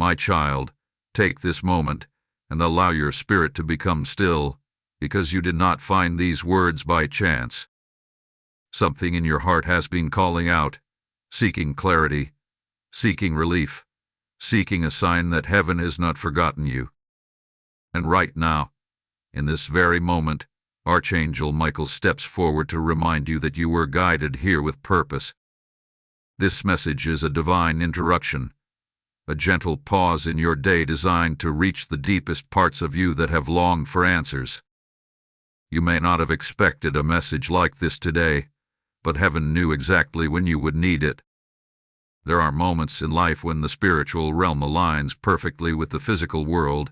My child, take this moment and allow your spirit to become still, because you did not find these words by chance. Something in your heart has been calling out, seeking clarity, seeking relief, seeking a sign that heaven has not forgotten you. And right now, in this very moment, Archangel Michael steps forward to remind you that you were guided here with purpose. This message is a divine interruption, a gentle pause in your day designed to reach the deepest parts of you that have longed for answers. You may not have expected a message like this today, but heaven knew exactly when you would need it. There are moments in life when the spiritual realm aligns perfectly with the physical world,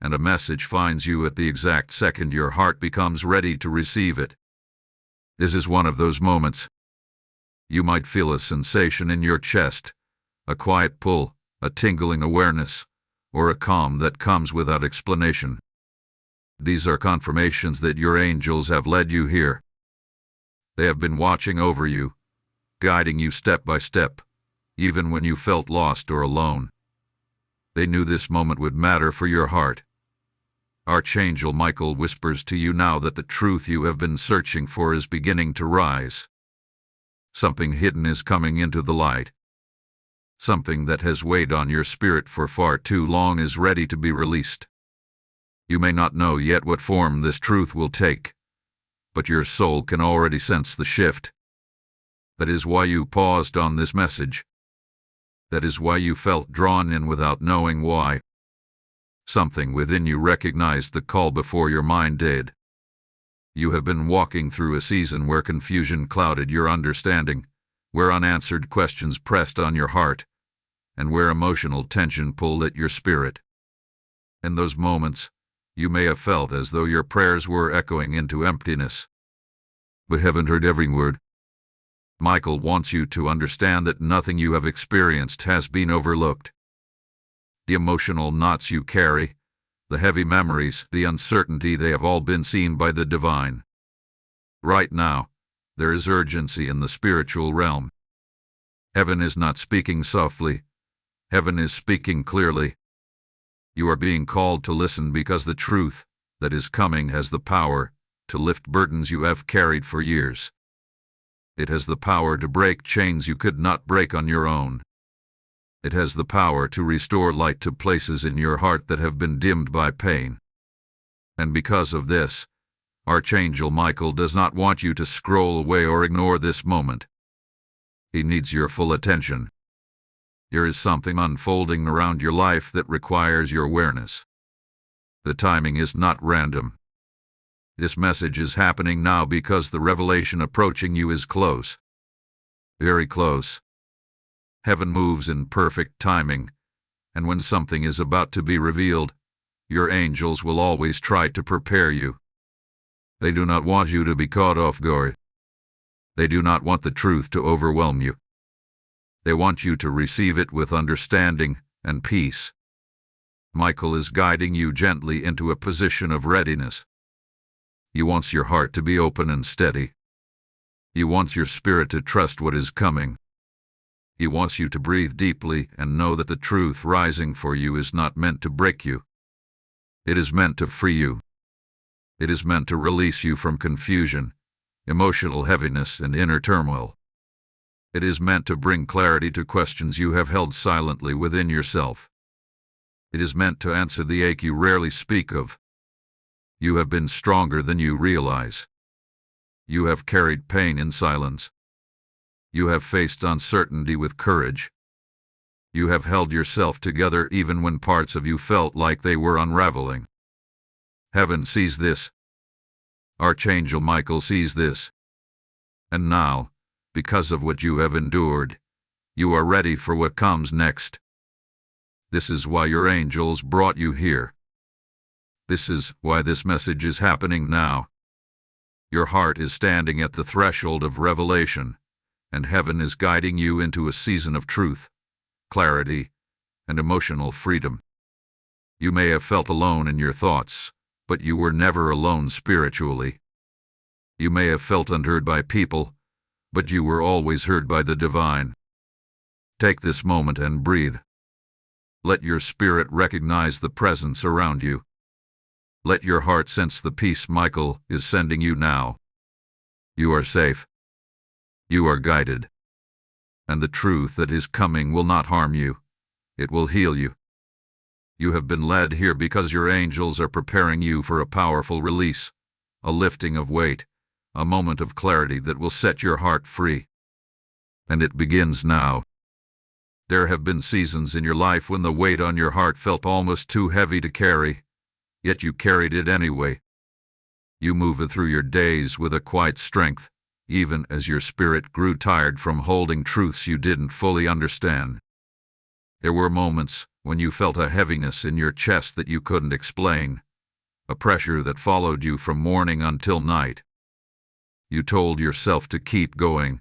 and a message finds you at the exact second your heart becomes ready to receive it. This is one of those moments. You might feel a sensation in your chest, a quiet pull, a tingling awareness, or a calm that comes without explanation. These are confirmations that your angels have led you here. They have been watching over you, guiding you step by step, even when you felt lost or alone. They knew this moment would matter for your heart. Archangel Michael whispers to you now that the truth you have been searching for is beginning to rise. Something hidden is coming into the light. Something that has weighed on your spirit for far too long is ready to be released. You may not know yet what form this truth will take, but your soul can already sense the shift. That is why you paused on this message. That is why you felt drawn in without knowing why. Something within you recognized the call before your mind did. You have been walking through a season where confusion clouded your understanding, where unanswered questions pressed on your heart, and where emotional tension pulled at your spirit. In those moments, you may have felt as though your prayers were echoing into emptiness. But heaven heard every word. Michael wants you to understand that nothing you have experienced has been overlooked. The emotional knots you carry, the heavy memories, the uncertainty, they have all been seen by the divine. Right now, there is urgency in the spiritual realm. Heaven is not speaking softly. Heaven is speaking clearly. You are being called to listen because the truth that is coming has the power to lift burdens you have carried for years. It has the power to break chains you could not break on your own. It has the power to restore light to places in your heart that have been dimmed by pain. And because of this, Archangel Michael does not want you to scroll away or ignore this moment. He needs your full attention. There is something unfolding around your life that requires your awareness. The timing is not random. This message is happening now because the revelation approaching you is close. Very close. Heaven moves in perfect timing, and when something is about to be revealed, your angels will always try to prepare you. They do not want you to be caught off guard. They do not want the truth to overwhelm you. They want you to receive it with understanding and peace. Michael is guiding you gently into a position of readiness. He wants your heart to be open and steady. He wants your spirit to trust what is coming. He wants you to breathe deeply and know that the truth rising for you is not meant to break you. It is meant to free you. It is meant to release you from confusion, emotional heaviness, and inner turmoil. It is meant to bring clarity to questions you have held silently within yourself. It is meant to answer the ache you rarely speak of. You have been stronger than you realize. You have carried pain in silence. You have faced uncertainty with courage. You have held yourself together even when parts of you felt like they were unraveling. Heaven sees this. Archangel Michael sees this. And now, because of what you have endured, you are ready for what comes next. This is why your angels brought you here. This is why this message is happening now. Your heart is standing at the threshold of revelation, and heaven is guiding you into a season of truth, clarity, and emotional freedom. You may have felt alone in your thoughts, but you were never alone spiritually. You may have felt unheard by people, but you were always heard by the divine. Take this moment and breathe. Let your spirit recognize the presence around you. Let your heart sense the peace Michael is sending you now. You are safe. You are guided. And the truth that is coming will not harm you. It will heal you. You have been led here because your angels are preparing you for a powerful release, a lifting of weight, a moment of clarity that will set your heart free. And it begins now. There have been seasons in your life when the weight on your heart felt almost too heavy to carry, yet you carried it anyway. You moved through your days with a quiet strength, even as your spirit grew tired from holding truths you didn't fully understand. There were moments when you felt a heaviness in your chest that you couldn't explain, a pressure that followed you from morning until night. You told yourself to keep going,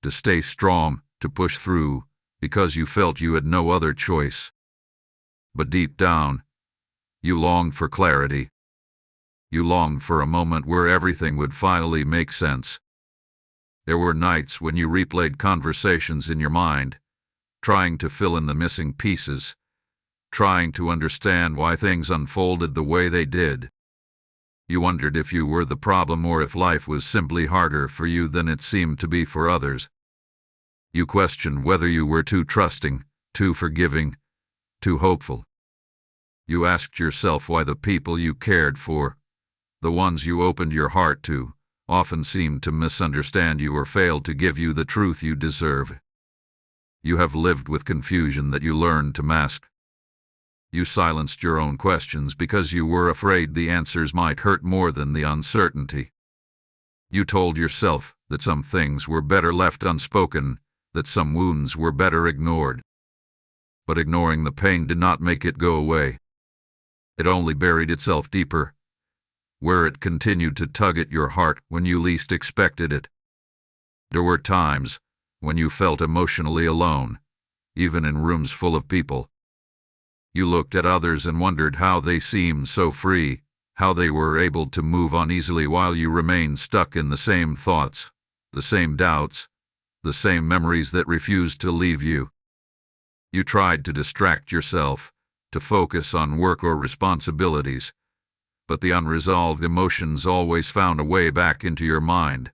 to stay strong, to push through, because you felt you had no other choice. But deep down, you longed for clarity. You longed for a moment where everything would finally make sense. There were nights when you replayed conversations in your mind, trying to fill in the missing pieces, trying to understand why things unfolded the way they did. You wondered if you were the problem or if life was simply harder for you than it seemed to be for others. You questioned whether you were too trusting, too forgiving, too hopeful. You asked yourself why the people you cared for, the ones you opened your heart to, often seemed to misunderstand you or failed to give you the truth you deserve. You have lived with confusion that you learned to mask. You silenced your own questions because you were afraid the answers might hurt more than the uncertainty. You told yourself that some things were better left unspoken, that some wounds were better ignored. But ignoring the pain did not make it go away. It only buried itself deeper, where it continued to tug at your heart when you least expected it. There were times when you felt emotionally alone, even in rooms full of people. You looked at others and wondered how they seemed so free, how they were able to move on easily while you remained stuck in the same thoughts, the same doubts, the same memories that refused to leave you. You tried to distract yourself, to focus on work or responsibilities, but the unresolved emotions always found a way back into your mind.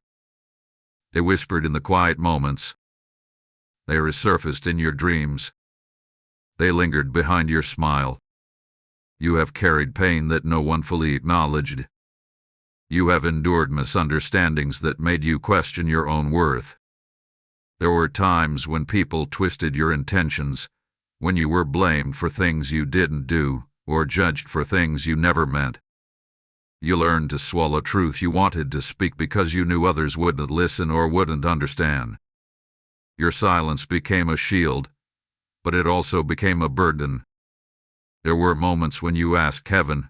They whispered in the quiet moments. They resurfaced in your dreams. They lingered behind your smile. You have carried pain that no one fully acknowledged. You have endured misunderstandings that made you question your own worth. There were times when people twisted your intentions, when you were blamed for things you didn't do, or judged for things you never meant. You learned to swallow truth you wanted to speak because you knew others wouldn't listen or wouldn't understand. Your silence became a shield, but it also became a burden. There were moments when you asked heaven,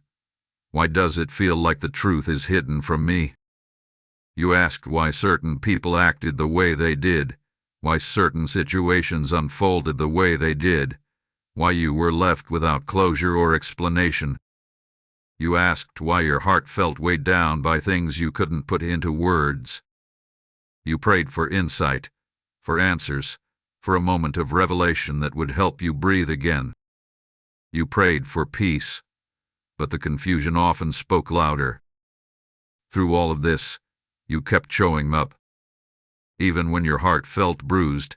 why does it feel like the truth is hidden from me? You asked why certain people acted the way they did, why certain situations unfolded the way they did, why you were left without closure or explanation. You asked why your heart felt weighed down by things you couldn't put into words. You prayed for insight, for answers, for a moment of revelation that would help you breathe again. You prayed for peace, but the confusion often spoke louder. Through all of this, you kept showing up. Even when your heart felt bruised,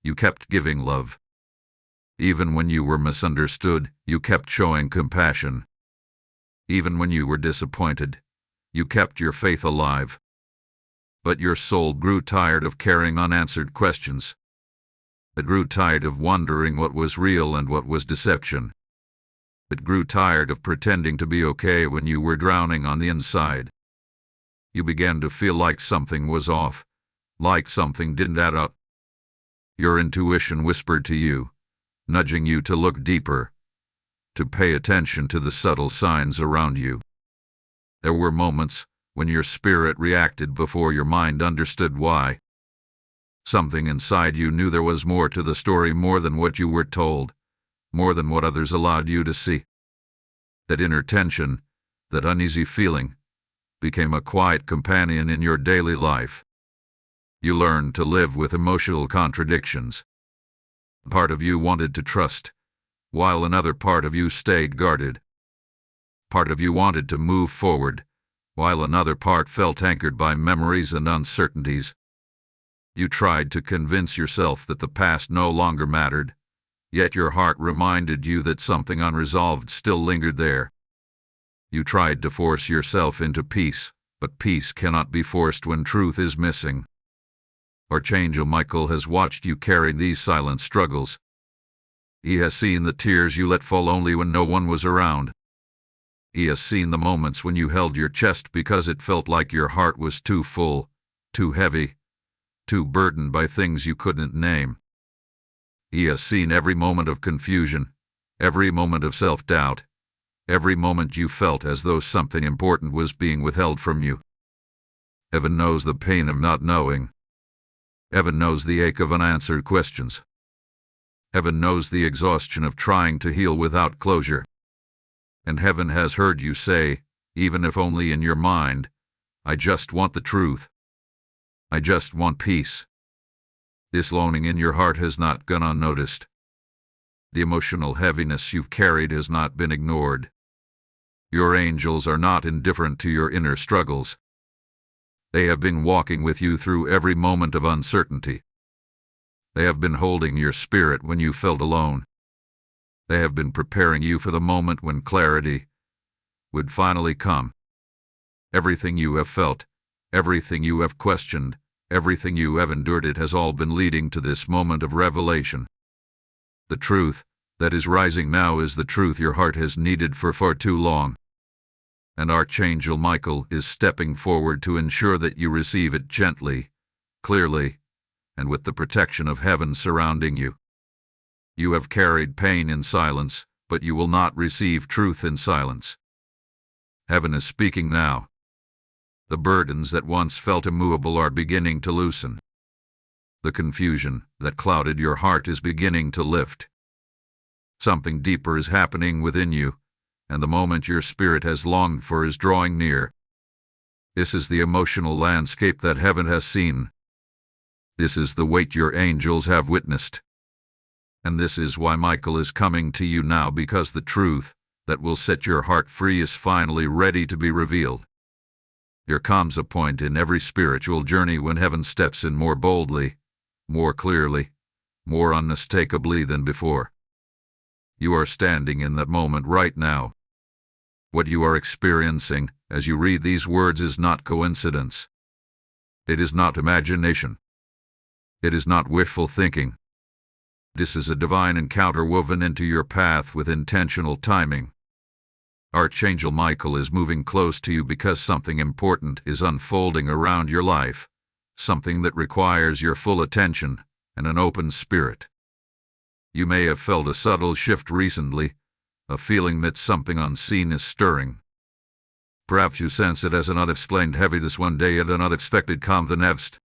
you kept giving love. Even when you were misunderstood, you kept showing compassion. Even when you were disappointed, you kept your faith alive. But your soul grew tired of carrying unanswered questions. It grew tired of wondering what was real and what was deception. It grew tired of pretending to be okay when you were drowning on the inside. You began to feel like something was off, like something didn't add up. Your intuition whispered to you, nudging you to look deeper, to pay attention to the subtle signs around you. There were moments when your spirit reacted before your mind understood why. Something inside you knew there was more to the story, more than what you were told, more than what others allowed you to see. That inner tension, that uneasy feeling, became a quiet companion in your daily life. You learned to live with emotional contradictions. Part of you wanted to trust, while another part of you stayed guarded. Part of you wanted to move forward, while another part felt anchored by memories and uncertainties. You tried to convince yourself that the past no longer mattered, yet your heart reminded you that something unresolved still lingered there. You tried to force yourself into peace, but peace cannot be forced when truth is missing. Archangel Michael has watched you carry these silent struggles. He has seen the tears you let fall only when no one was around. He has seen the moments when you held your chest because it felt like your heart was too full, too heavy, too burdened by things you couldn't name. He has seen every moment of confusion, every moment of self-doubt, every moment you felt as though something important was being withheld from you. Heaven knows the pain of not knowing. Heaven knows the ache of unanswered questions. Heaven knows the exhaustion of trying to heal without closure. And heaven has heard you say, even if only in your mind, I just want the truth. I just want peace. This longing in your heart has not gone unnoticed. The emotional heaviness you've carried has not been ignored. Your angels are not indifferent to your inner struggles. They have been walking with you through every moment of uncertainty. They have been holding your spirit when you felt alone. They have been preparing you for the moment when clarity would finally come. Everything you have felt, everything you have questioned, everything you have endured, it has all been leading to this moment of revelation. The truth that is rising now is the truth your heart has needed for far too long. And Archangel Michael is stepping forward to ensure that you receive it gently, clearly, and with the protection of heaven surrounding you. You have carried pain in silence, but you will not receive truth in silence. Heaven is speaking now. The burdens that once felt immovable are beginning to loosen. The confusion that clouded your heart is beginning to lift. Something deeper is happening within you, and the moment your spirit has longed for is drawing near. This is the emotional landscape that heaven has seen. This is the weight your angels have witnessed. And this is why Michael is coming to you now, because the truth that will set your heart free is finally ready to be revealed. There comes a point in every spiritual journey when heaven steps in more boldly, more clearly, more unmistakably than before. You are standing in that moment right now. What you are experiencing as you read these words is not coincidence. It is not imagination. It is not wishful thinking. This is a divine encounter woven into your path with intentional timing. Archangel Michael is moving close to you because something important is unfolding around your life, something that requires your full attention and an open spirit. You may have felt a subtle shift recently, a feeling that something unseen is stirring. Perhaps you sense it as an unexplained heaviness one day and an unexpected calm the next.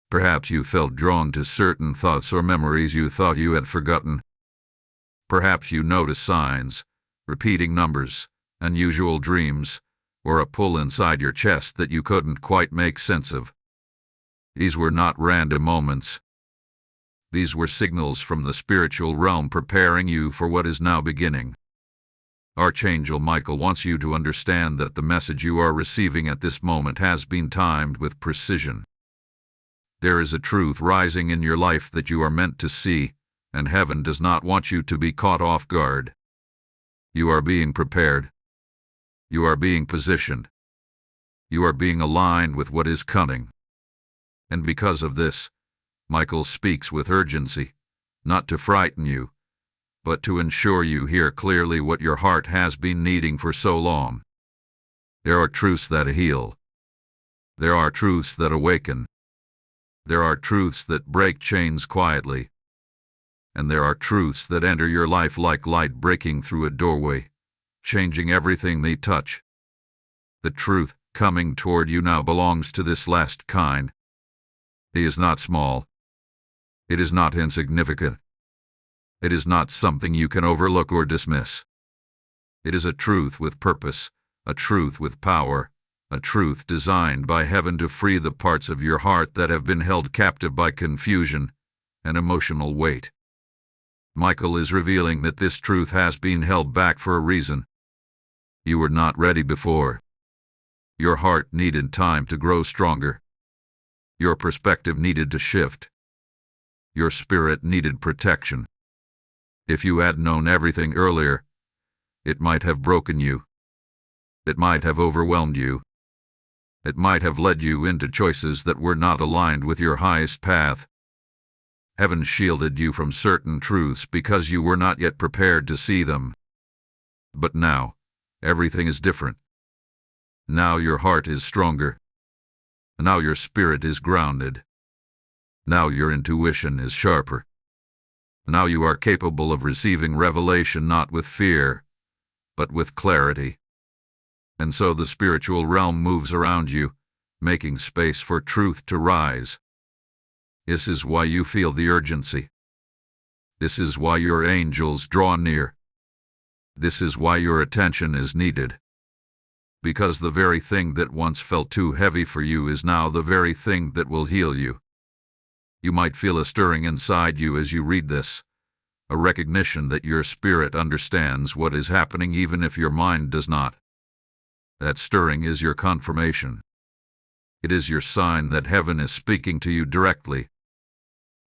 Perhaps you felt drawn to certain thoughts or memories you thought you had forgotten. Perhaps you noticed signs, repeating numbers, unusual dreams, or a pull inside your chest that you couldn't quite make sense of. These were not random moments. These were signals from the spiritual realm preparing you for what is now beginning. Archangel Michael wants you to understand that the message you are receiving at this moment has been timed with precision. There is a truth rising in your life that you are meant to see, and heaven does not want you to be caught off guard. You are being prepared. You are being positioned. You are being aligned with what is coming. And because of this, Michael speaks with urgency, not to frighten you, but to ensure you hear clearly what your heart has been needing for so long. There are truths that heal. There are truths that awaken. There are truths that break chains quietly. And there are truths that enter your life like light breaking through a doorway, changing everything they touch. The truth coming toward you now belongs to this last kind. It is not small. It is not insignificant. It is not something you can overlook or dismiss. It is a truth with purpose, a truth with power, a truth designed by heaven to free the parts of your heart that have been held captive by confusion and emotional weight. Michael is revealing that this truth has been held back for a reason. You were not ready before. Your heart needed time to grow stronger. Your perspective needed to shift. Your spirit needed protection. If you had known everything earlier, it might have broken you. It might have overwhelmed you. It might have led you into choices that were not aligned with your highest path. Heaven shielded you from certain truths because you were not yet prepared to see them. But now, everything is different. Now your heart is stronger. Now your spirit is grounded. Now your intuition is sharper. Now you are capable of receiving revelation not with fear, but with clarity. And so the spiritual realm moves around you, making space for truth to rise. This is why you feel the urgency. This is why your angels draw near. This is why your attention is needed. Because the very thing that once felt too heavy for you is now the very thing that will heal you. You might feel a stirring inside you as you read this, a recognition that your spirit understands what is happening even if your mind does not. That stirring is your confirmation. It is your sign that heaven is speaking to you directly.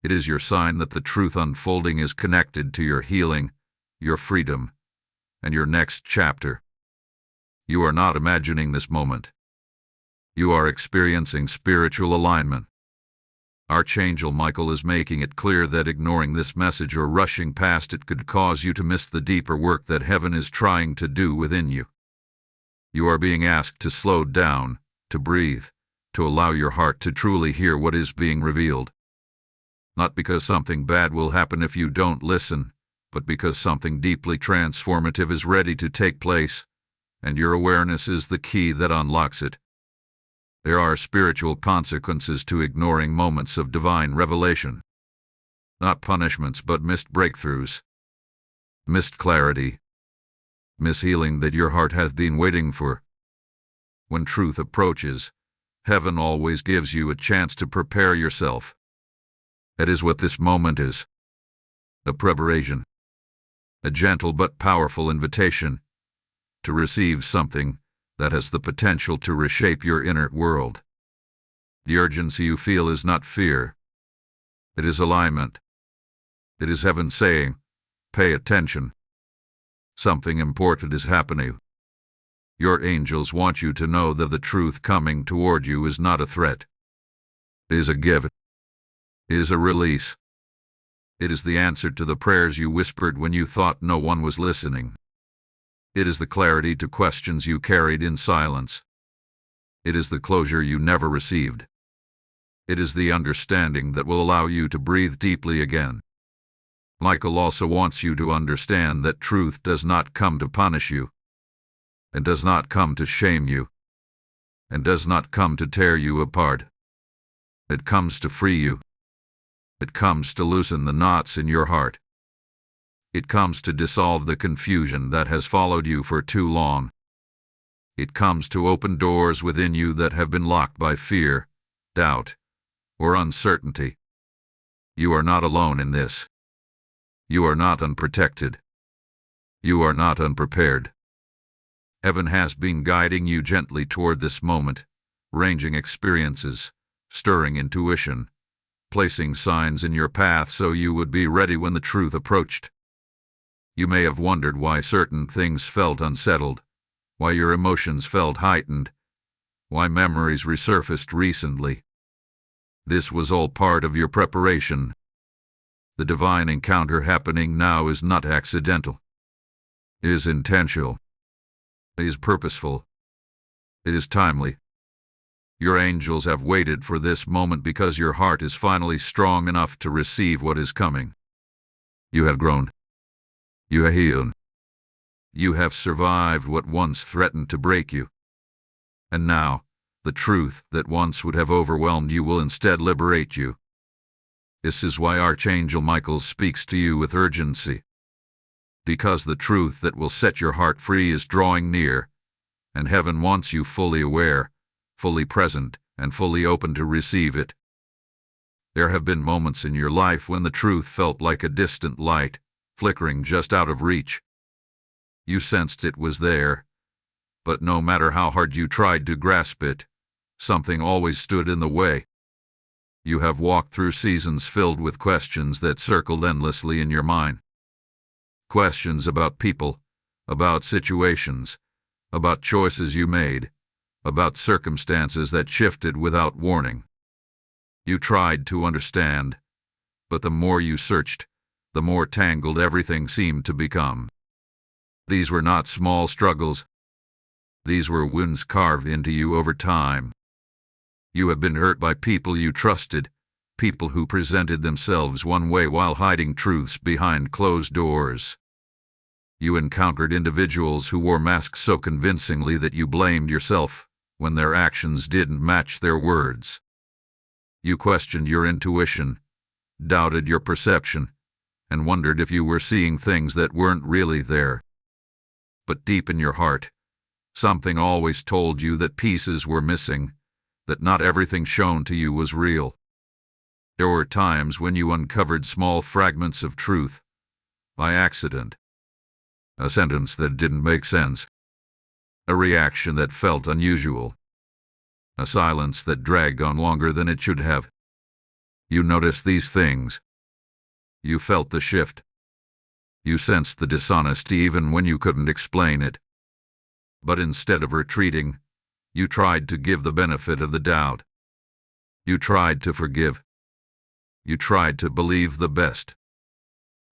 It is your sign that the truth unfolding is connected to your healing, your freedom, and your next chapter. You are not imagining this moment. You are experiencing spiritual alignment. Archangel Michael is making it clear that ignoring this message or rushing past it could cause you to miss the deeper work that heaven is trying to do within you. You are being asked to slow down, to breathe, to allow your heart to truly hear what is being revealed. Not because something bad will happen if you don't listen, but because something deeply transformative is ready to take place, and your awareness is the key that unlocks it. There are spiritual consequences to ignoring moments of divine revelation. Not punishments, but missed breakthroughs, missed clarity, missed healing that your heart hath been waiting for. When truth approaches, heaven always gives you a chance to prepare yourself. That is what this moment is. A preparation. A gentle but powerful invitation to receive something that has the potential to reshape your inner world. The urgency you feel is not fear. It is alignment. It is heaven saying, pay attention. Something important is happening. Your angels want you to know that the truth coming toward you is not a threat. It is a gift. It is a release. It is the answer to the prayers you whispered when you thought no one was listening. It is the clarity to questions you carried in silence. It is the closure you never received. It is the understanding that will allow you to breathe deeply again. Michael also wants you to understand that truth does not come to punish you, and does not come to shame you, and does not come to tear you apart. It comes to free you. It comes to loosen the knots in your heart. It comes to dissolve the confusion that has followed you for too long. It comes to open doors within you that have been locked by fear, doubt, or uncertainty. You are not alone in this. You are not unprotected. You are not unprepared. Heaven has been guiding you gently toward this moment, arranging experiences, stirring intuition, placing signs in your path so you would be ready when the truth approached. You may have wondered why certain things felt unsettled, why your emotions felt heightened, why memories resurfaced recently. This was all part of your preparation. The divine encounter happening now is not accidental. It is intentional. It is purposeful. It is timely. Your angels have waited for this moment because your heart is finally strong enough to receive what is coming. You have grown. You have healed. You have survived what once threatened to break you. And now, the truth that once would have overwhelmed you will instead liberate you. This is why Archangel Michael speaks to you with urgency. Because the truth that will set your heart free is drawing near, and heaven wants you fully aware, fully present, and fully open to receive it. There have been moments in your life when the truth felt like a distant light, flickering just out of reach. You sensed it was there, but no matter how hard you tried to grasp it, something always stood in the way. You have walked through seasons filled with questions that circled endlessly in your mind. Questions about people, about situations, about choices you made, about circumstances that shifted without warning. You tried to understand, but the more you searched, the more tangled everything seemed to become. These were not small struggles. These were wounds carved into you over time. You have been hurt by people you trusted, people who presented themselves one way while hiding truths behind closed doors. You encountered individuals who wore masks so convincingly that you blamed yourself when their actions didn't match their words. You questioned your intuition, doubted your perception, and wondered if you were seeing things that weren't really there. But deep in your heart, something always told you that pieces were missing, that not everything shown to you was real. There were times when you uncovered small fragments of truth, by accident. A sentence that didn't make sense. A reaction that felt unusual. A silence that dragged on longer than it should have. You noticed these things. You felt the shift. You sensed the dishonesty even when you couldn't explain it. But instead of retreating, you tried to give the benefit of the doubt. You tried to forgive. You tried to believe the best.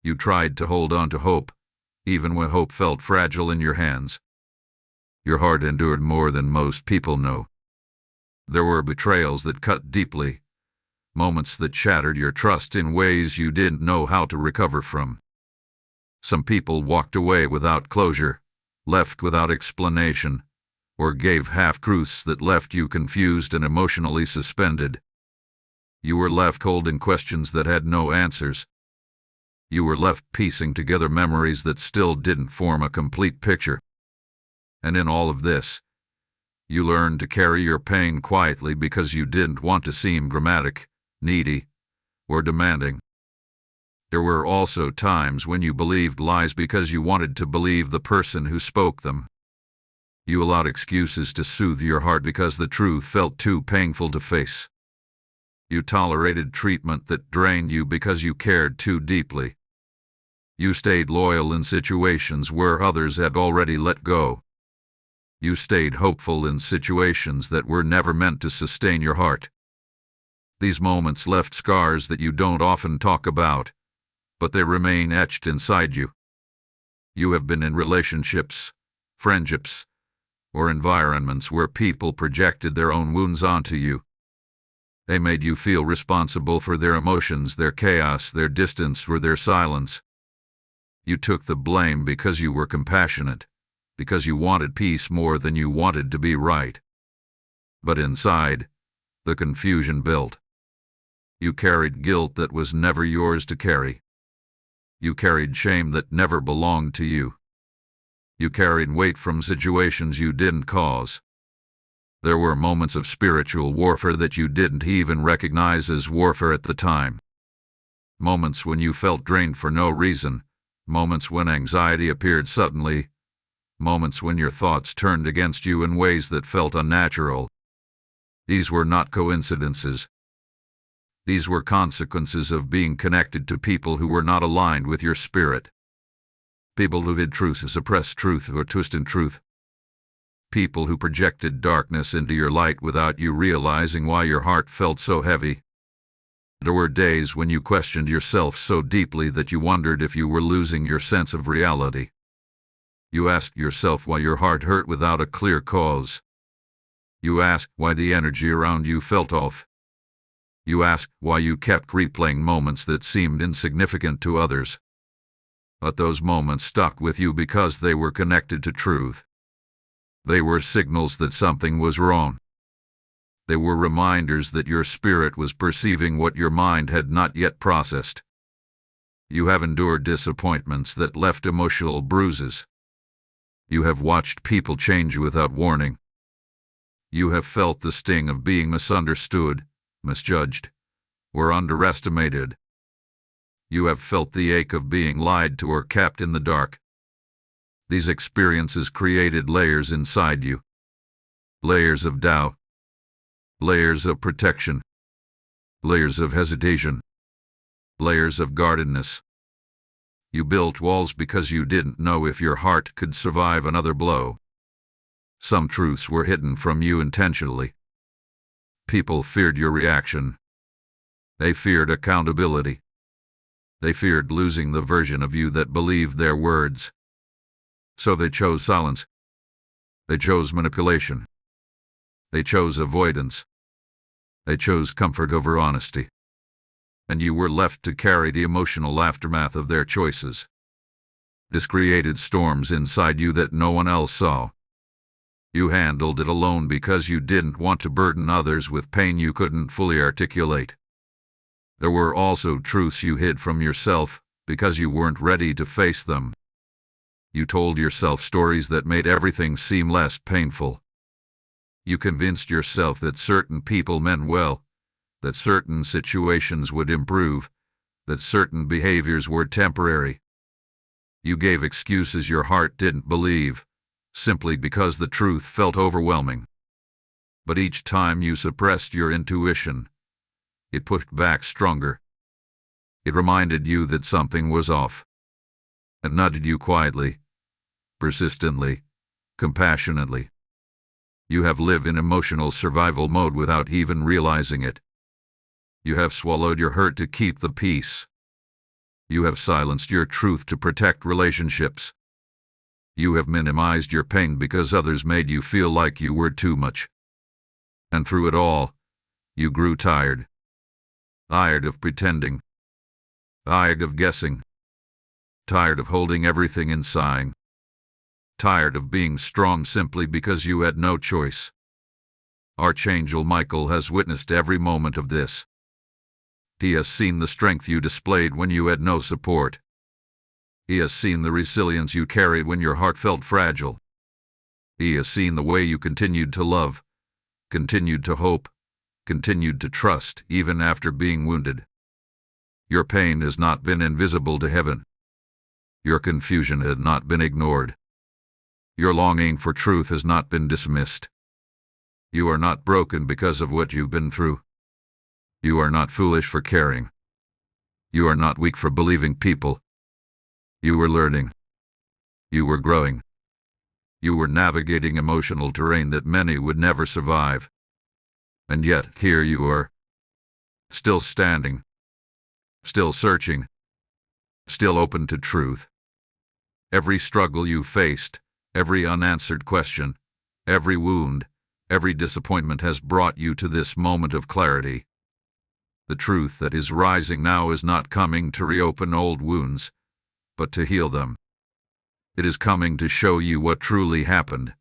You tried to hold on to hope, even when hope felt fragile in your hands. Your heart endured more than most people know. There were betrayals that cut deeply, moments that shattered your trust in ways you didn't know how to recover from. Some people walked away without closure, left without explanation, or gave half-truths that left you confused and emotionally suspended. You were left holding questions that had no answers. You were left piecing together memories that still didn't form a complete picture. And in all of this, you learned to carry your pain quietly because you didn't want to seem dramatic, needy, or demanding. There were also times when you believed lies because you wanted to believe the person who spoke them. You allowed excuses to soothe your heart because the truth felt too painful to face. You tolerated treatment that drained you because you cared too deeply. You stayed loyal in situations where others had already let go. You stayed hopeful in situations that were never meant to sustain your heart. These moments left scars that you don't often talk about, but they remain etched inside you. You have been in relationships, friendships, or environments where people projected their own wounds onto you. They made you feel responsible for their emotions, their chaos, their distance, or their silence. You took the blame because you were compassionate, because you wanted peace more than you wanted to be right. But inside, the confusion built. You carried guilt that was never yours to carry. You carried shame that never belonged to you. You carried weight from situations you didn't cause. There were moments of spiritual warfare that you didn't even recognize as warfare at the time. Moments when you felt drained for no reason. Moments when anxiety appeared suddenly. Moments when your thoughts turned against you in ways that felt unnatural. These were not coincidences. These were consequences of being connected to people who were not aligned with your spirit. People who hid truth, suppressed truth, or twisted truth. People who projected darkness into your light without you realizing why your heart felt so heavy. There were days when you questioned yourself so deeply that you wondered if you were losing your sense of reality. You asked yourself why your heart hurt without a clear cause. You asked why the energy around you felt off. You asked why you kept replaying moments that seemed insignificant to others. But those moments stuck with you because they were connected to truth. They were signals that something was wrong. They were reminders that your spirit was perceiving what your mind had not yet processed. You have endured disappointments that left emotional bruises. You have watched people change without warning. You have felt the sting of being misunderstood, misjudged, or underestimated. You have felt the ache of being lied to or kept in the dark. These experiences created layers inside you. Layers of doubt. Layers of protection. Layers of hesitation. Layers of guardedness. You built walls because you didn't know if your heart could survive another blow. Some truths were hidden from you intentionally. People feared your reaction. They feared accountability. They feared losing the version of you that believed their words. So they chose silence. They chose manipulation. They chose avoidance. They chose comfort over honesty. And you were left to carry the emotional aftermath of their choices. This created storms inside you that no one else saw. You handled it alone because you didn't want to burden others with pain you couldn't fully articulate. There were also truths you hid from yourself because you weren't ready to face them. You told yourself stories that made everything seem less painful. You convinced yourself that certain people meant well, that certain situations would improve, that certain behaviors were temporary. You gave excuses your heart didn't believe, simply because the truth felt overwhelming. But each time you suppressed your intuition, it pushed back stronger. It reminded you that something was off, and nudged you quietly, persistently, compassionately. You have lived in emotional survival mode without even realizing it. You have swallowed your hurt to keep the peace. You have silenced your truth to protect relationships. You have minimized your pain because others made you feel like you were too much. And through it all, you grew tired. Tired of pretending. Tired of guessing. Tired of holding everything and sighing. Tired of being strong simply because you had no choice. Archangel Michael has witnessed every moment of this. He has seen the strength you displayed when you had no support. He has seen the resilience you carried when your heart felt fragile. He has seen the way you continued to love, continued to hope, continued to trust even after being wounded. Your pain has not been invisible to heaven. Your confusion has not been ignored. Your longing for truth has not been dismissed. You are not broken because of what you've been through. You are not foolish for caring. You are not weak for believing people. You were learning. You were growing. You were navigating emotional terrain that many would never survive. And yet, here you are. Still standing. Still searching. Still open to truth. Every struggle you faced, every unanswered question, every wound, every disappointment has brought you to this moment of clarity. The truth that is rising now is not coming to reopen old wounds, but to heal them. It is coming to show you what truly happened,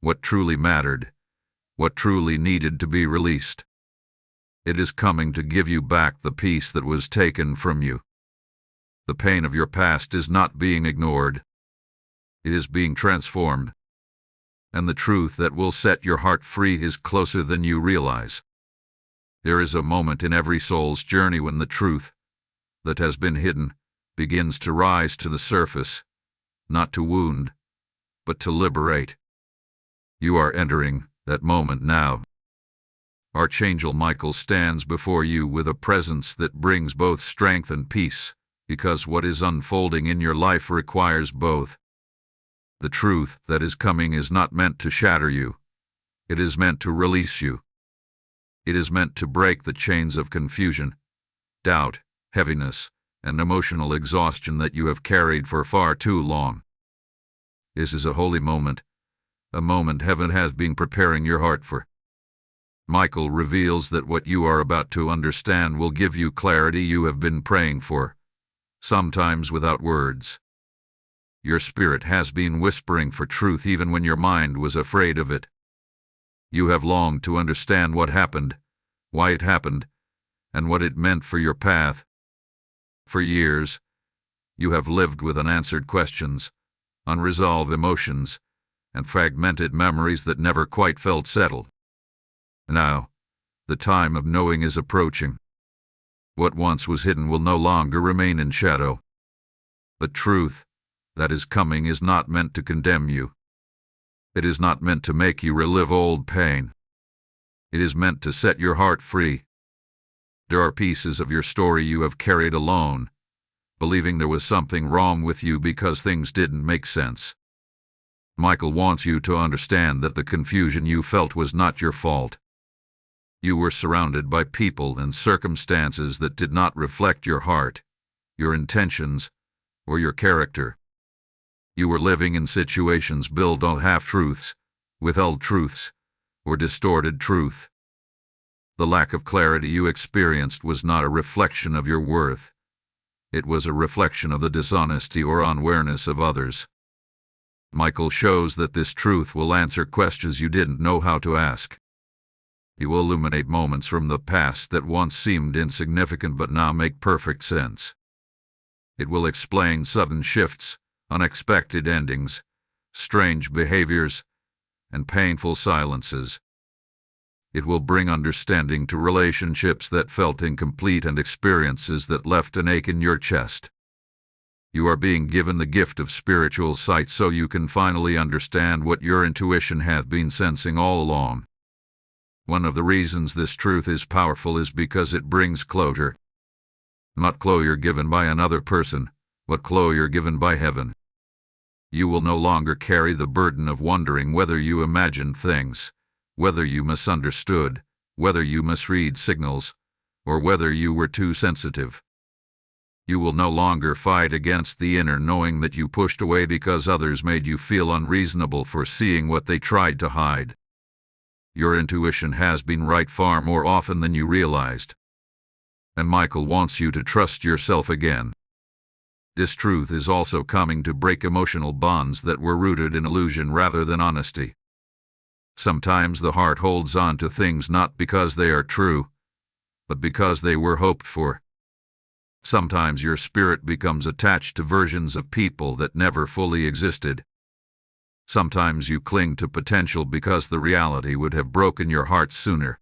what truly mattered, what truly needed to be released. It is coming to give you back the peace that was taken from you. The pain of your past is not being ignored. It is being transformed. And the truth that will set your heart free is closer than you realize. There is a moment in every soul's journey when the truth that has been hidden begins to rise to the surface, not to wound, but to liberate. You are entering that moment now. Archangel Michael stands before you with a presence that brings both strength and peace, because what is unfolding in your life requires both. The truth that is coming is not meant to shatter you. It is meant to release you. It is meant to break the chains of confusion, doubt, heaviness, and emotional exhaustion that you have carried for far too long. This is a holy moment, a moment heaven has been preparing your heart for. Michael reveals that what you are about to understand will give you clarity you have been praying for, sometimes without words. Your spirit has been whispering for truth even when your mind was afraid of it. You have longed to understand what happened, why it happened, and what it meant for your path. For years, you have lived with unanswered questions, unresolved emotions, and fragmented memories that never quite felt settled. Now, the time of knowing is approaching. What once was hidden will no longer remain in shadow. The truth that is coming is not meant to condemn you. It is not meant to make you relive old pain. It is meant to set your heart free. There are pieces of your story you have carried alone, believing there was something wrong with you because things didn't make sense. Michael wants you to understand that the confusion you felt was not your fault. You were surrounded by people and circumstances that did not reflect your heart, your intentions, or your character. You were living in situations built on half-truths, withheld truths, or distorted truth. The lack of clarity you experienced was not a reflection of your worth. It was a reflection of the dishonesty or unawareness of others. Michael shows that this truth will answer questions you didn't know how to ask. It will illuminate moments from the past that once seemed insignificant but now make perfect sense. It will explain sudden shifts, unexpected endings, strange behaviors, and painful silences. It will bring understanding to relationships that felt incomplete and experiences that left an ache in your chest. You are being given the gift of spiritual sight so you can finally understand what your intuition has been sensing all along. One of the reasons this truth is powerful is because it brings closure. Not closure given by another person, but closure given by heaven. You will no longer carry the burden of wondering whether you imagined things, whether you misunderstood, whether you misread signals, or whether you were too sensitive. You will no longer fight against the inner knowing that you pushed away because others made you feel unreasonable for seeing what they tried to hide. Your intuition has been right far more often than you realized. And Michael wants you to trust yourself again. This truth is also coming to break emotional bonds that were rooted in illusion rather than honesty. Sometimes the heart holds on to things not because they are true, but because they were hoped for. Sometimes your spirit becomes attached to versions of people that never fully existed. Sometimes you cling to potential because the reality would have broken your heart sooner.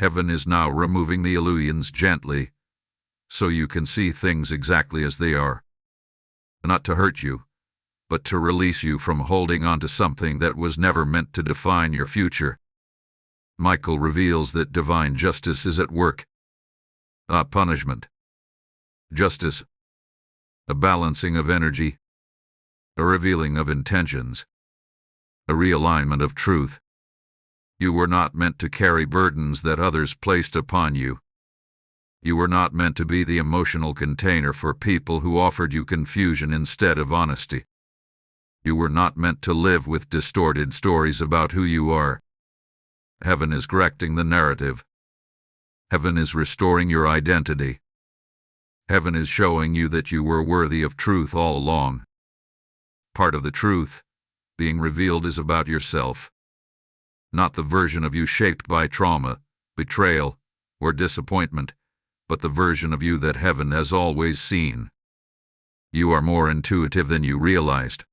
Heaven is now removing the illusions gently, so you can see things exactly as they are. Not to hurt you, but to release you from holding on to something that was never meant to define your future. Michael reveals that divine justice is at work. Not punishment. Justice. A balancing of energy. A revealing of intentions. A realignment of truth. You were not meant to carry burdens that others placed upon you. You were not meant to be the emotional container for people who offered you confusion instead of honesty. You were not meant to live with distorted stories about who you are. Heaven is correcting the narrative. Heaven is restoring your identity. Heaven is showing you that you were worthy of truth all along. Part of the truth being revealed is about yourself. Not the version of you shaped by trauma, betrayal, or disappointment, but the version of you that heaven has always seen. You are more intuitive than you realized.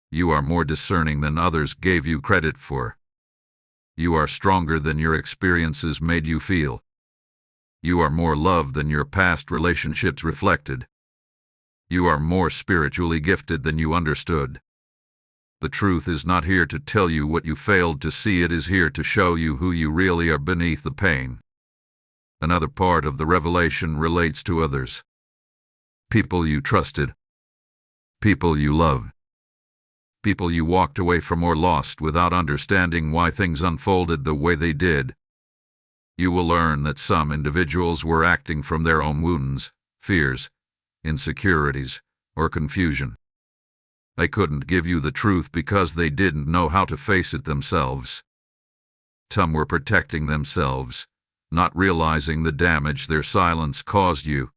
You are more discerning than others gave you credit for. You are stronger than your experiences made you feel. You are more loved than your past relationships reflected. You are more spiritually gifted than you understood. The truth is not here to tell you what you failed to see, it is here to show you who you really are beneath the pain. Another part of the revelation relates to others. People you trusted. People you loved. People you walked away from or lost without understanding why things unfolded the way they did. You will learn that some individuals were acting from their own wounds, fears, insecurities, or confusion. They couldn't give you the truth because they didn't know how to face it themselves. Some were protecting themselves, not realizing the damage their silence caused you.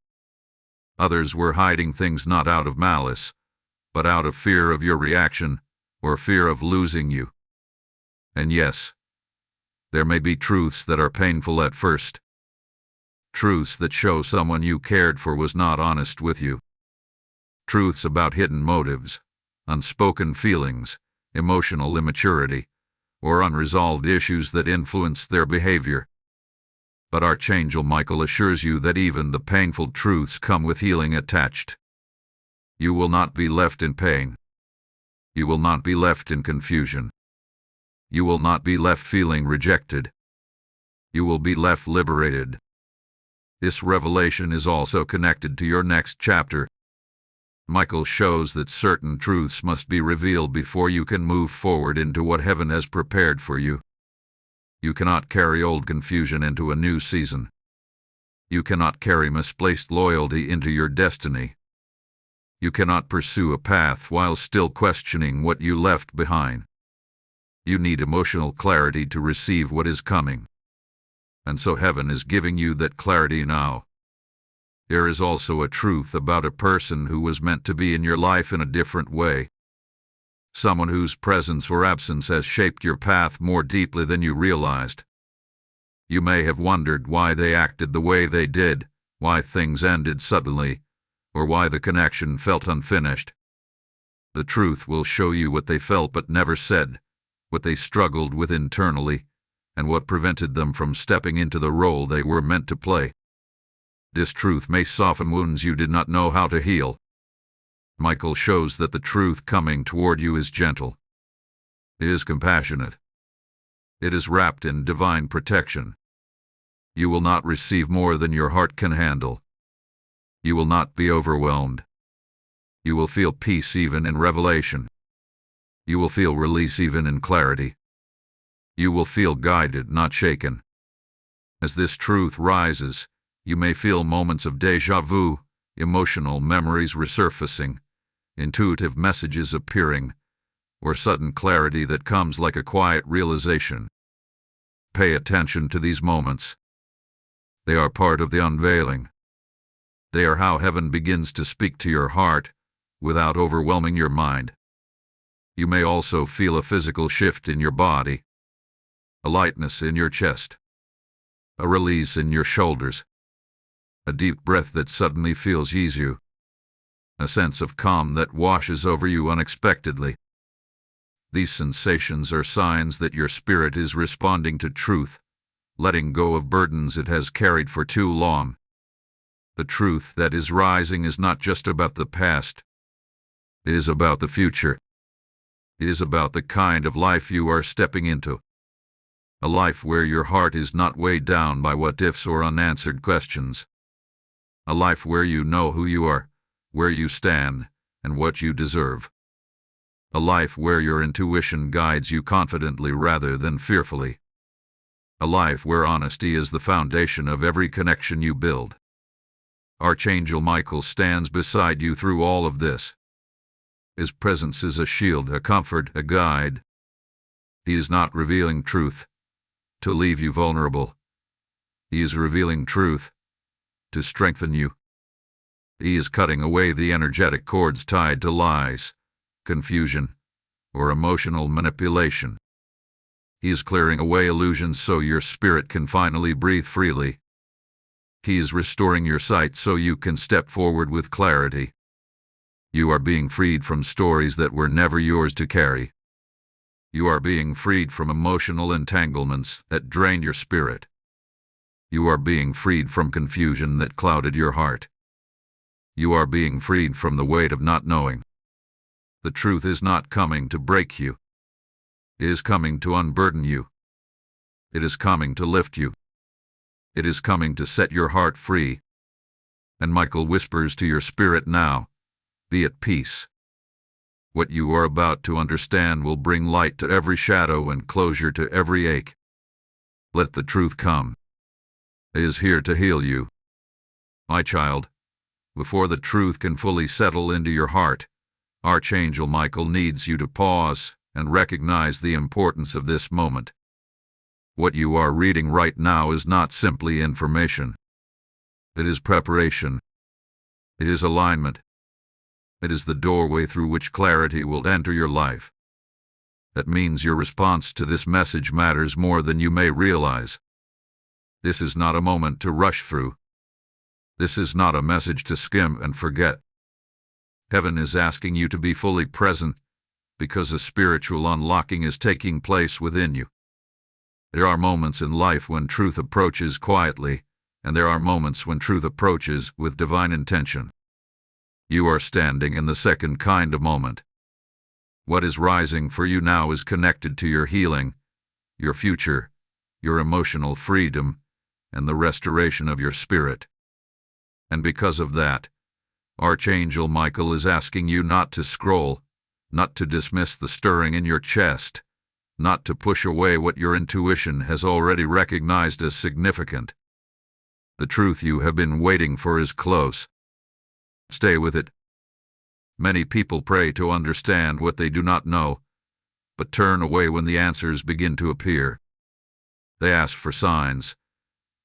Others were hiding things not out of malice, but out of fear of your reaction or fear of losing you. And yes, there may be truths that are painful at first. Truths that show someone you cared for was not honest with you. Truths about hidden motives, unspoken feelings, emotional immaturity, or unresolved issues that influence their behavior. But Archangel Michael assures you that even the painful truths come with healing attached. You will not be left in pain. You will not be left in confusion. You will not be left feeling rejected. You will be left liberated. This revelation is also connected to your next chapter. Michael shows that certain truths must be revealed before you can move forward into what heaven has prepared for you. You cannot carry old confusion into a new season. You cannot carry misplaced loyalty into your destiny. You cannot pursue a path while still questioning what you left behind. You need emotional clarity to receive what is coming. And so heaven is giving you that clarity now. There is also a truth about a person who was meant to be in your life in a different way. Someone whose presence or absence has shaped your path more deeply than you realized. You may have wondered why they acted the way they did, why things ended suddenly, or why the connection felt unfinished. The truth will show you what they felt but never said, what they struggled with internally, and what prevented them from stepping into the role they were meant to play. This truth may soften wounds you did not know how to heal. Michael shows that the truth coming toward you is gentle. It is compassionate. It is wrapped in divine protection. You will not receive more than your heart can handle. You will not be overwhelmed. You will feel peace even in revelation. You will feel release even in clarity. You will feel guided, not shaken. As this truth rises, you may feel moments of déjà vu, emotional memories resurfacing, intuitive messages appearing, or sudden clarity that comes like a quiet realization. Pay attention to these moments. They are part of the unveiling. They are how heaven begins to speak to your heart without overwhelming your mind. You may also feel a physical shift in your body, a lightness in your chest, a release in your shoulders, a deep breath that suddenly feels easier, a sense of calm that washes over you unexpectedly. These sensations are signs that your spirit is responding to truth, letting go of burdens it has carried for too long. The truth that is rising is not just about the past. It is about the future. It is about the kind of life you are stepping into. A life where your heart is not weighed down by what-ifs or unanswered questions. A life where you know who you are, where you stand, and what you deserve. A life where your intuition guides you confidently rather than fearfully. A life where honesty is the foundation of every connection you build. Archangel Michael stands beside you through all of this. His presence is a shield, a comfort, a guide. He is not revealing truth to leave you vulnerable. He is revealing truth to strengthen you. He is cutting away the energetic cords tied to lies, confusion, or emotional manipulation. He is clearing away illusions so your spirit can finally breathe freely. He is restoring your sight so you can step forward with clarity. You are being freed from stories that were never yours to carry. You are being freed from emotional entanglements that drained your spirit. You are being freed from confusion that clouded your heart. You are being freed from the weight of not knowing. The truth is not coming to break you. It is coming to unburden you. It is coming to lift you. It is coming to set your heart free. And Michael whispers to your spirit now, be at peace. What you are about to understand will bring light to every shadow and closure to every ache. Let the truth come. It is here to heal you. My child, before the truth can fully settle into your heart, Archangel Michael needs you to pause and recognize the importance of this moment. What you are reading right now is not simply information. It is preparation. It is alignment. It is the doorway through which clarity will enter your life. That means your response to this message matters more than you may realize. This is not a moment to rush through. This is not a message to skim and forget. Heaven is asking you to be fully present because a spiritual unlocking is taking place within you. There are moments in life when truth approaches quietly, and there are moments when truth approaches with divine intention. You are standing in the second kind of moment. What is rising for you now is connected to your healing, your future, your emotional freedom, and the restoration of your spirit. And because of that, Archangel Michael is asking you not to scroll, not to dismiss the stirring in your chest, not to push away what your intuition has already recognized as significant. The truth you have been waiting for is close. Stay with it. Many people pray to understand what they do not know, but turn away when the answers begin to appear. They ask for signs,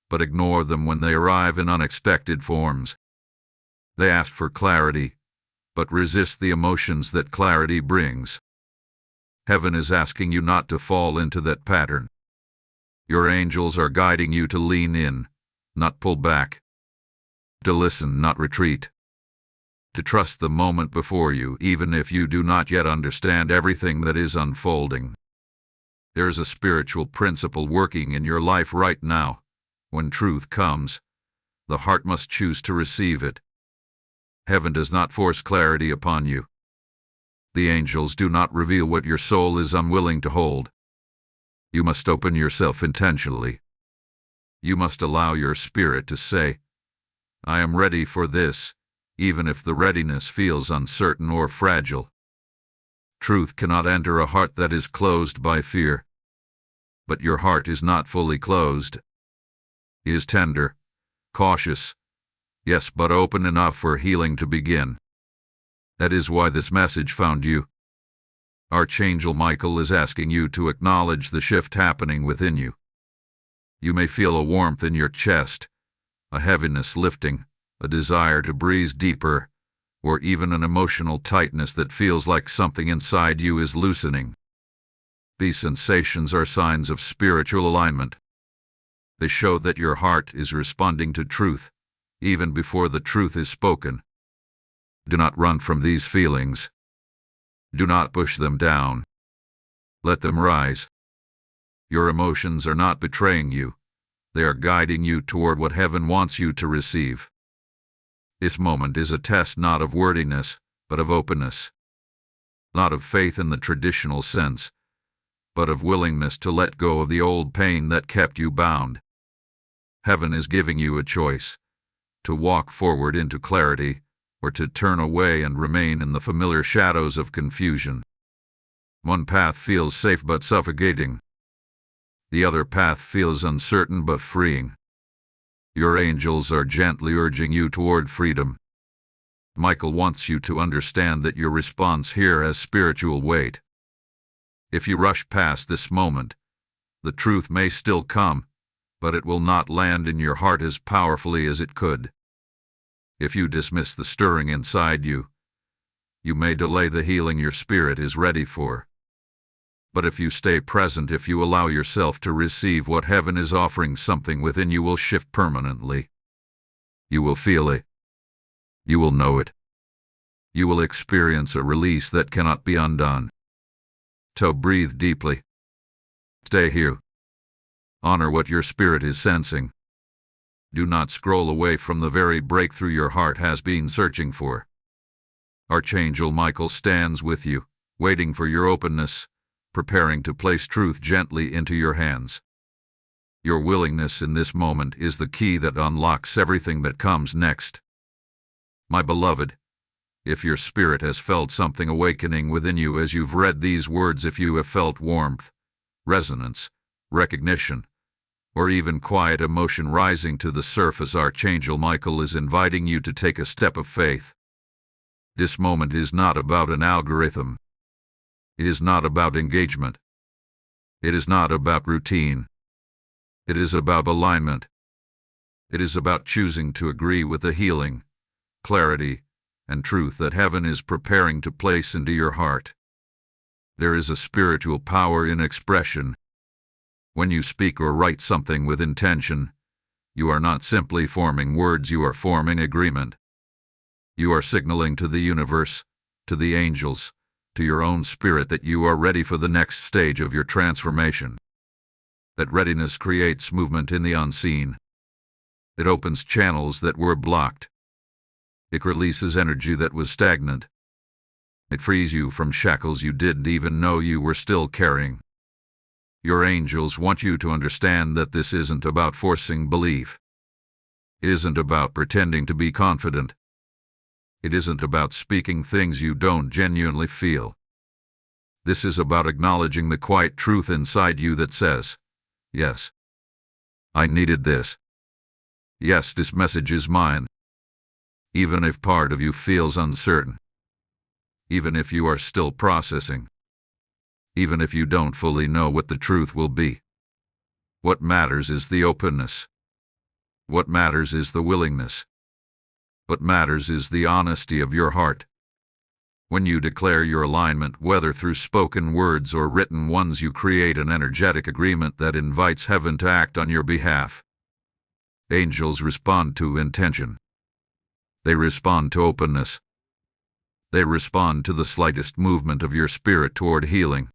but ignore them when they arrive in unexpected forms. They ask for clarity, but resist the emotions that clarity brings. Heaven is asking you not to fall into that pattern. Your angels are guiding you to lean in, not pull back. To listen, not retreat. To trust the moment before you, even if you do not yet understand everything that is unfolding. There is a spiritual principle working in your life right now. When truth comes, the heart must choose to receive it. Heaven does not force clarity upon you. The angels do not reveal what your soul is unwilling to hold. You must open yourself intentionally. You must allow your spirit to say, "I am ready for this," even if the readiness feels uncertain or fragile. Truth cannot enter a heart that is closed by fear. But your heart is not fully closed. It is tender, cautious, yes, but open enough for healing to begin. That is why this message found you. Archangel Michael is asking you to acknowledge the shift happening within you. You may feel a warmth in your chest, a heaviness lifting, a desire to breathe deeper, or even an emotional tightness that feels like something inside you is loosening. These sensations are signs of spiritual alignment. They show that your heart is responding to truth, even before the truth is spoken. Do not run from these feelings. Do not push them down. Let them rise. Your emotions are not betraying you. They are guiding you toward what heaven wants you to receive. This moment is a test not of wordiness, but of openness. Not of faith in the traditional sense, but of willingness to let go of the old pain that kept you bound. Heaven is giving you a choice, to walk forward into clarity, or to turn away and remain in the familiar shadows of confusion. One path feels safe but suffocating. The other path feels uncertain but freeing. Your angels are gently urging you toward freedom. Michael wants you to understand that your response here has spiritual weight. If you rush past this moment, the truth may still come, but it will not land in your heart as powerfully as it could. If you dismiss the stirring inside you, you may delay the healing your spirit is ready for. But if you stay present, if you allow yourself to receive what heaven is offering, something within you will shift permanently. You will feel it. You will know it. You will experience a release that cannot be undone. So breathe deeply. Stay here. Honor what your spirit is sensing. Do not scroll away from the very breakthrough your heart has been searching for. Archangel Michael stands with you, waiting for your openness, preparing to place truth gently into your hands. Your willingness in this moment is the key that unlocks everything that comes next. My beloved, if your spirit has felt something awakening within you as you've read these words, if you have felt warmth, resonance, recognition, or even quiet emotion rising to the surface, Archangel Michael is inviting you to take a step of faith. This moment is not about an algorithm. It is not about engagement. It is not about routine. It is about alignment. It is about choosing to agree with the healing, clarity, and truth that heaven is preparing to place into your heart. There is a spiritual power in expression. When you speak or write something with intention, you are not simply forming words, you are forming agreement. You are signaling to the universe, to the angels, to your own spirit that you are ready for the next stage of your transformation. That readiness creates movement in the unseen. It opens channels that were blocked. It releases energy that was stagnant. It frees you from shackles you didn't even know you were still carrying. Your angels want you to understand that this isn't about forcing belief. It isn't about pretending to be confident. It isn't about speaking things you don't genuinely feel. This is about acknowledging the quiet truth inside you that says, yes, I needed this. Yes, this message is mine. Even if part of you feels uncertain. Even if you are still processing. Even if you don't fully know what the truth will be. What matters is the openness. What matters is the willingness. What matters is the honesty of your heart. When you declare your alignment, whether through spoken words or written ones, you create an energetic agreement that invites heaven to act on your behalf. Angels respond to intention. They respond to openness. They respond to the slightest movement of your spirit toward healing.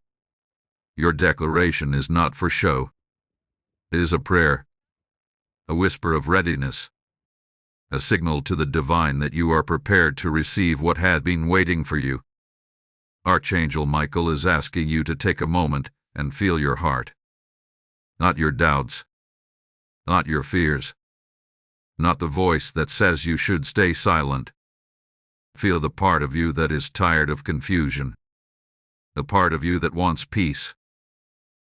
Your declaration is not for show. It is a prayer, a whisper of readiness, a signal to the divine that you are prepared to receive what has been waiting for you. Archangel Michael is asking you to take a moment and feel your heart. Not your doubts, not your fears, not the voice that says you should stay silent. Feel the part of you that is tired of confusion, the part of you that wants peace,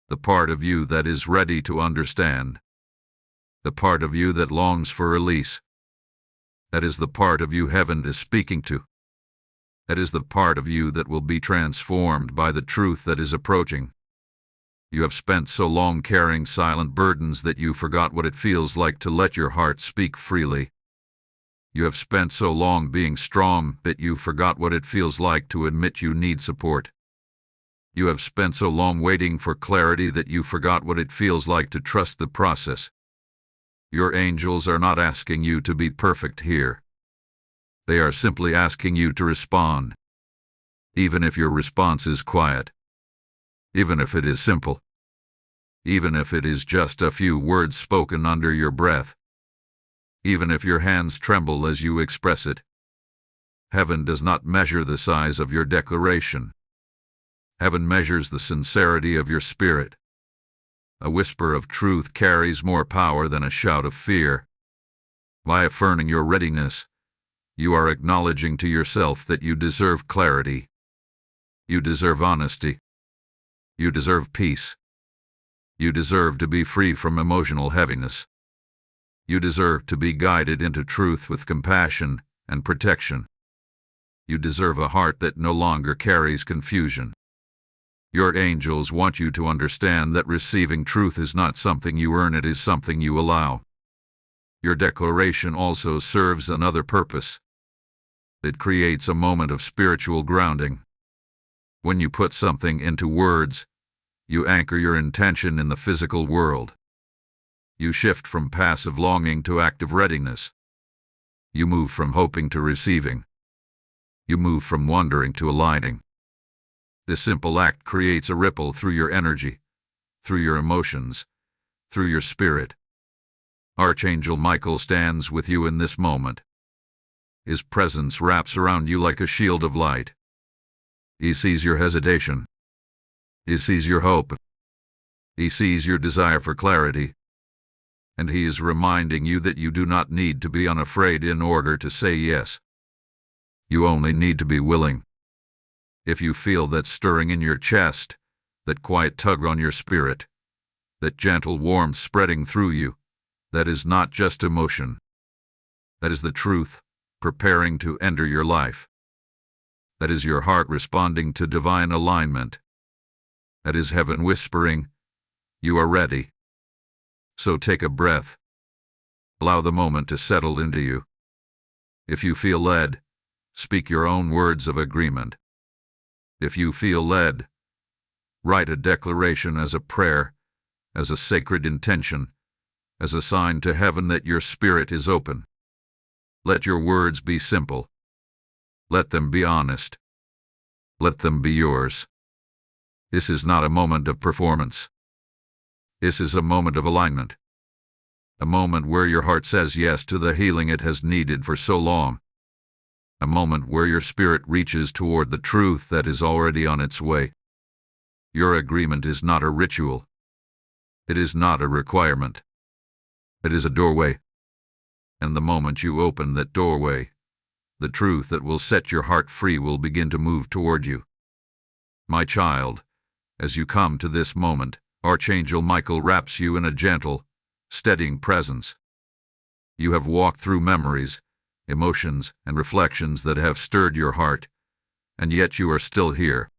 the part of you that is ready to understand, the part of you that longs for release. That is the part of you heaven is speaking to. That is the part of you that will be transformed by the truth that is approaching. You have spent so long carrying silent burdens that you forgot what it feels like to let your heart speak freely. You have spent so long being strong that you forgot what it feels like to admit you need support. You have spent so long waiting for clarity that you forgot what it feels like to trust the process. Your angels are not asking you to be perfect here. They are simply asking you to respond. Even if your response is quiet. Even if it is simple. Even if it is just a few words spoken under your breath. Even if your hands tremble as you express it. Heaven does not measure the size of your declaration. Heaven measures the sincerity of your spirit. A whisper of truth carries more power than a shout of fear. By affirming your readiness, you are acknowledging to yourself that you deserve clarity. You deserve honesty. You deserve peace. You deserve to be free from emotional heaviness. You deserve to be guided into truth with compassion and protection. You deserve a heart that no longer carries confusion. Your angels want you to understand that receiving truth is not something you earn, it is something you allow. Your declaration also serves another purpose. It creates a moment of spiritual grounding. When you put something into words, you anchor your intention in the physical world. You shift from passive longing to active readiness. You move from hoping to receiving. You move from wondering to aligning. This simple act creates a ripple through your energy, through your emotions, through your spirit. Archangel Michael stands with you in this moment. His presence wraps around you like a shield of light. He sees your hesitation. He sees your hope. He sees your desire for clarity. And he is reminding you that you do not need to be unafraid in order to say yes. You only need to be willing. If you feel that stirring in your chest, that quiet tug on your spirit, that gentle warmth spreading through you, that is not just emotion. That is the truth, preparing to enter your life. That is your heart responding to divine alignment. That is heaven whispering, you are ready. So take a breath. Allow the moment to settle into you. If you feel led, speak your own words of agreement. If you feel led, write a declaration as a prayer, as a sacred intention, as a sign to heaven that your spirit is open. Let your words be simple. Let them be honest. Let them be yours. This is not a moment of performance. This is a moment of alignment. A moment where your heart says yes to the healing it has needed for so long. A moment where your spirit reaches toward the truth that is already on its way. Your agreement is not a ritual. It is not a requirement. It is a doorway. And the moment you open that doorway, the truth that will set your heart free will begin to move toward you. My child, as you come to this moment, Archangel Michael wraps you in a gentle, steadying presence. You have walked through memories, emotions, and reflections that have stirred your heart, and yet you are still here.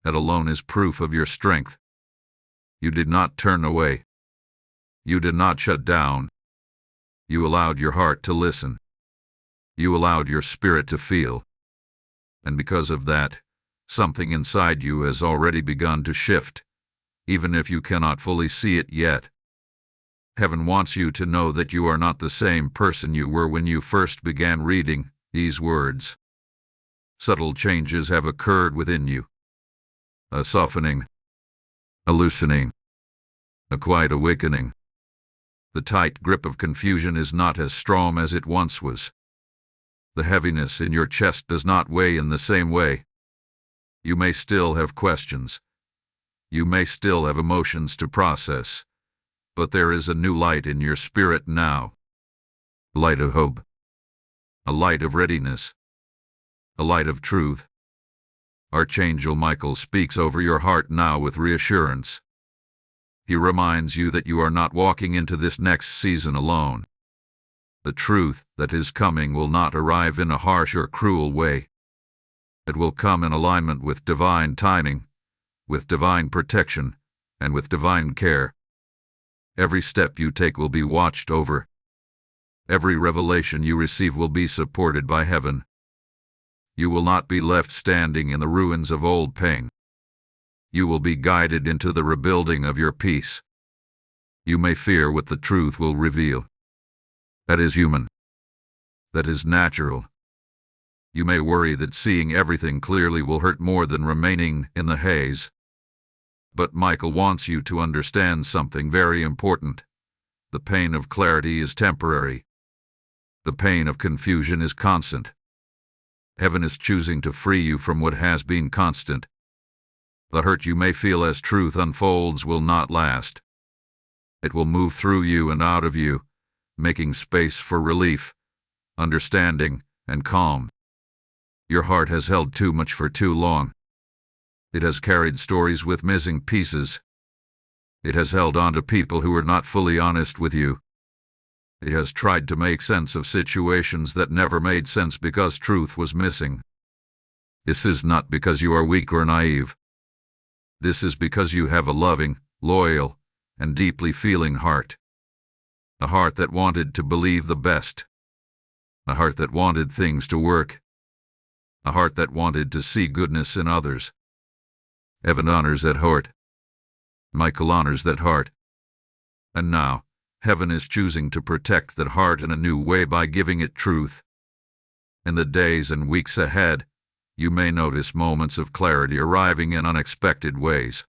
That alone is proof of your strength. You did not turn away. You did not shut down. You allowed your heart to listen. You allowed your spirit to feel. And because of that, something inside you has already begun to shift, even if you cannot fully see it yet. Heaven wants you to know that you are not the same person you were when you first began reading these words. Subtle changes have occurred within you. A softening, a loosening, a quiet awakening. The tight grip of confusion is not as strong as it once was. The heaviness in your chest does not weigh in the same way. You may still have questions. You may still have emotions to process. But there is a new light in your spirit now. A light of hope. A light of readiness. A light of truth. Archangel Michael speaks over your heart now with reassurance. He reminds you that you are not walking into this next season alone. The truth that is coming will not arrive in a harsh or cruel way. It will come in alignment with divine timing, with divine protection, and with divine care. Every step you take will be watched over. Every revelation you receive will be supported by heaven. You will not be left standing in the ruins of old pain. You will be guided into the rebuilding of your peace. You may fear what the truth will reveal. That is human. That is natural. You may worry that seeing everything clearly will hurt more than remaining in the haze. But Michael wants you to understand something very important. The pain of clarity is temporary. The pain of confusion is constant. Heaven is choosing to free you from what has been constant. The hurt you may feel as truth unfolds will not last. It will move through you and out of you, making space for relief, understanding, and calm. Your heart has held too much for too long. It has carried stories with missing pieces. It has held on to people who were not fully honest with you. It has tried to make sense of situations that never made sense because truth was missing. This is not because you are weak or naive. This is because you have a loving, loyal, and deeply feeling heart. A heart that wanted to believe the best. A heart that wanted things to work. A heart that wanted to see goodness in others. Heaven honors that heart. Michael honors that heart. And now, heaven is choosing to protect that heart in a new way by giving it truth. In the days and weeks ahead, you may notice moments of clarity arriving in unexpected ways.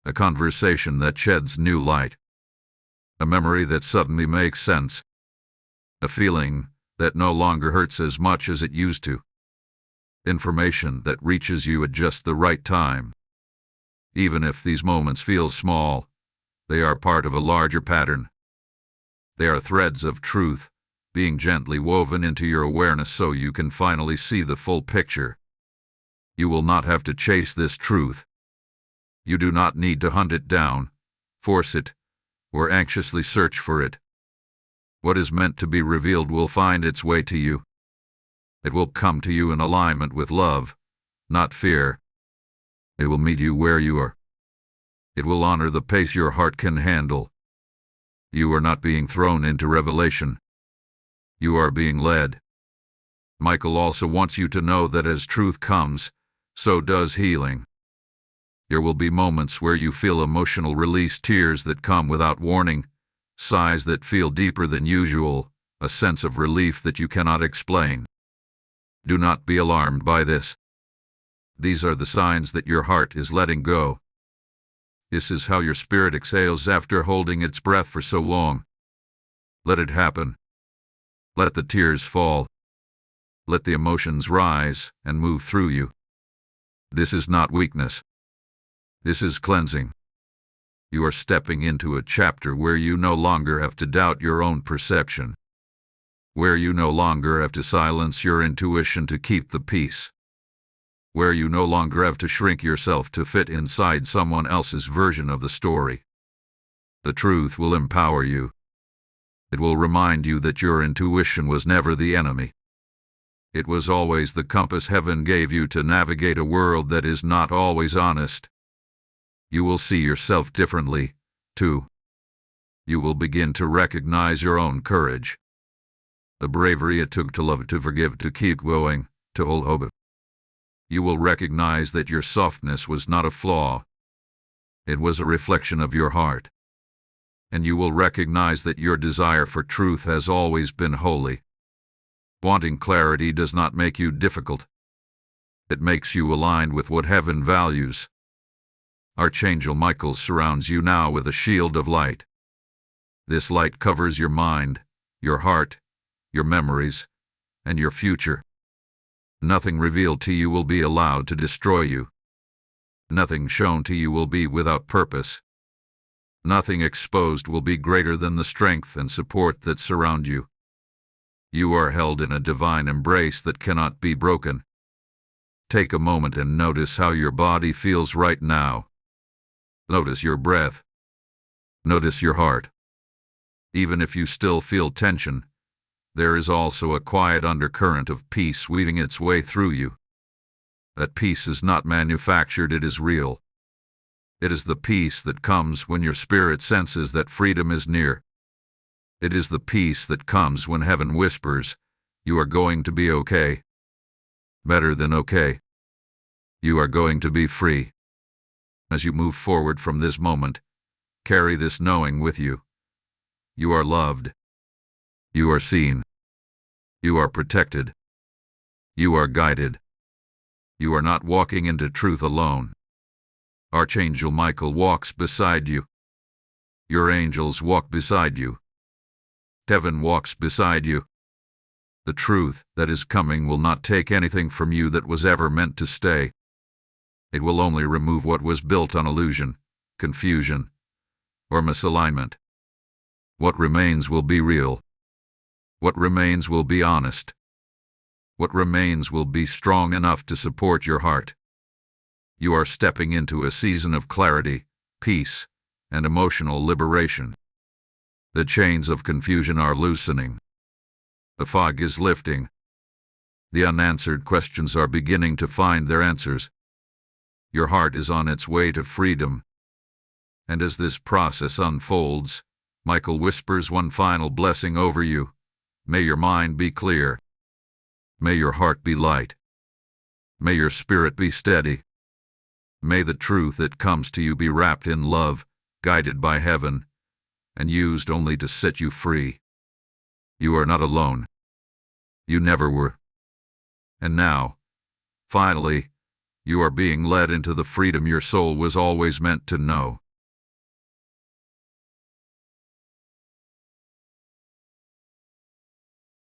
A conversation that sheds new light. A memory that suddenly makes sense. A feeling that no longer hurts as much as it used to. Information that reaches you at just the right time. Even if these moments feel small, they are part of a larger pattern. They are threads of truth, being gently woven into your awareness so you can finally see the full picture. You will not have to chase this truth. You do not need to hunt it down, force it, or anxiously search for it. What is meant to be revealed will find its way to you. It will come to you in alignment with love, not fear. It will meet you where you are. It will honor the pace your heart can handle. You are not being thrown into revelation. You are being led. Michael also wants you to know that as truth comes, so does healing. There will be moments where you feel emotional release, tears that come without warning, sighs that feel deeper than usual, a sense of relief that you cannot explain. Do not be alarmed by this. These are the signs that your heart is letting go. This is how your spirit exhales after holding its breath for so long. Let it happen. Let the tears fall. Let the emotions rise and move through you. This is not weakness. This is cleansing. You are stepping into a chapter where you no longer have to doubt your own perception, where you no longer have to silence your intuition to keep the peace, where you no longer have to shrink yourself to fit inside someone else's version of the story. The truth will empower you. It will remind you that your intuition was never the enemy. It was always the compass heaven gave you to navigate a world that is not always honest. You will see yourself differently, too. You will begin to recognize your own courage, the bravery it took to love, to forgive, to keep going, to hold hope. You will recognize that your softness was not a flaw. It was a reflection of your heart. And you will recognize that your desire for truth has always been holy. Wanting clarity does not make you difficult. It makes you aligned with what heaven values. Archangel Michael surrounds you now with a shield of light. This light covers your mind, your heart, your memories, and your future. Nothing revealed to you will be allowed to destroy you. Nothing shown to you will be without purpose. Nothing exposed will be greater than the strength and support that surround you. You are held in a divine embrace that cannot be broken. Take a moment and notice how your body feels right now. Notice your breath. Notice your heart. Even if you still feel tension, there is also a quiet undercurrent of peace weaving its way through you. That peace is not manufactured, it is real. It is the peace that comes when your spirit senses that freedom is near. It is the peace that comes when heaven whispers, "You are going to be okay." Better than okay. You are going to be free. As you move forward from this moment, carry this knowing with you. You are loved. You are seen. You are protected. You are guided. You are not walking into truth alone. Archangel Michael walks beside you. Your angels walk beside you. Heaven walks beside you. The truth that is coming will not take anything from you that was ever meant to stay. It will only remove what was built on illusion, confusion, or misalignment. What remains will be real. What remains will be honest. What remains will be strong enough to support your heart. You are stepping into a season of clarity, peace, and emotional liberation. The chains of confusion are loosening. The fog is lifting. The unanswered questions are beginning to find their answers. Your heart is on its way to freedom. And as this process unfolds, Michael whispers one final blessing over you. May your mind be clear. May your heart be light. May your spirit be steady. May the truth that comes to you be wrapped in love, guided by heaven, and used only to set you free. You are not alone. You never were. And now, finally, you are being led into the freedom your soul was always meant to know.